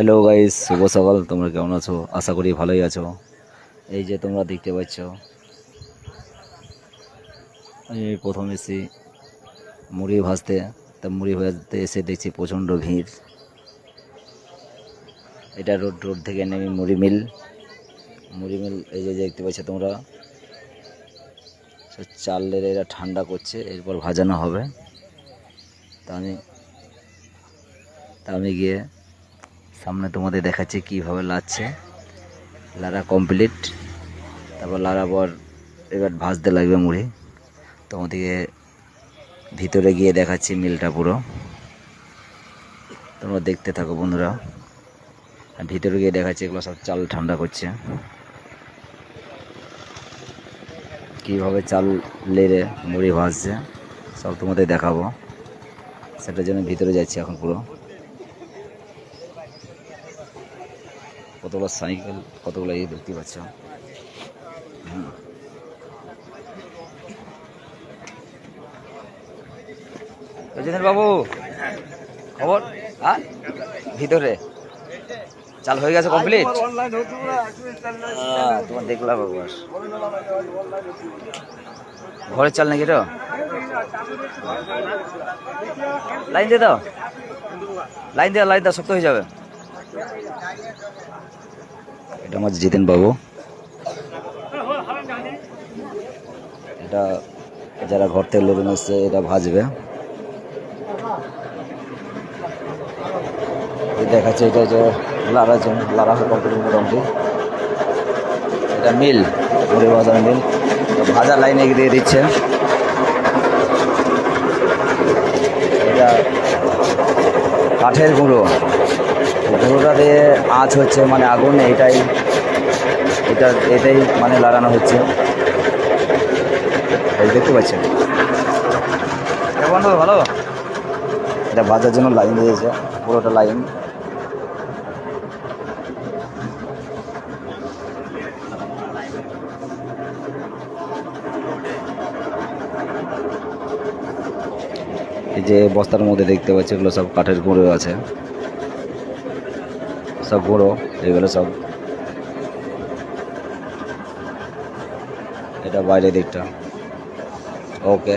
Hello guys, শুভ সকাল। তোমরা কেমন আছো? আশা করি ভালোই আছো। এই যে তোমরা দেখতে পাচ্ছ, আমি প্রথম এসেছি মুড়ি ভাজতে। তা মুড়ি ভাজতে এসে দেখছি প্রচণ্ড ভিড়। এটা রোড থেকে নেমে মুড়ি মিল এই যে দেখতে পাচ্ছ তোমরা, চালের এরা ঠান্ডা করছে, এরপর ভাজানো হবে। তা আমি তা আমি গিয়ে সামনে তোমাদের দেখাচ্ছি কীভাবে লাচ্ছে। লাড়া কমপ্লিট, তারপর লাড়ার পর এবার ভাজতে লাগবে মুড়ি। তোমাদেরকে ভিতরে গিয়ে দেখাচ্ছি মিলটা পুরো, তোমরা দেখতে থাকো বন্ধুরা। ভিতরে গিয়ে দেখাচ্ছি এগুলো সব চাল ঠান্ডা করছে, কীভাবে চাল লেড়ে মুড়ি ভাজছে সব তোমাদের দেখাবো। সেটার জন্য ভিতরে যাচ্ছি এখন পুরো। কতগুলো সাইকেল, কতগুলো এই দেখতে পাচ্ছ। রজনীর বাবু, খবর? হ্যাঁ, ভিতরে চাল হয়ে গেছে কমপ্লিট। তোমার দেখলাম বাস ঘরের চাল নাকি? এটা লাইন দিয়ে দাও, লাইন দাও, শক্ত হয়ে যাবে। এটা আমার জিতেন বাবু। এটা যারা ঘর থেকে লোক এসছে এটা ভাজবে। দেখাচ্ছে এটা যে লাড়া কমপ্লিট মোটামুটি। এটা মিল, মুড়ি ভাজার মিল। ভাজা লাইনে দিয়ে দিচ্ছে। এটা কাঠের গুঁড়োটা দিয়ে আঁচ হচ্ছে, মানে আগুন এটাই মানে লাগানো হচ্ছে। এই দেখতে পাচ্ছেন বন্ধু, ভালো। এটা ভাজার জন্য লাইন দিয়েছে, পুরোটা লাইন। এই যে বস্তার মধ্যে দেখতে পাচ্ছি এগুলো সব কাঠের গুঁড়ো আছে, সব গুঁড়ো এগুলো সব। এটা বাইরের দিকটা। ওকে।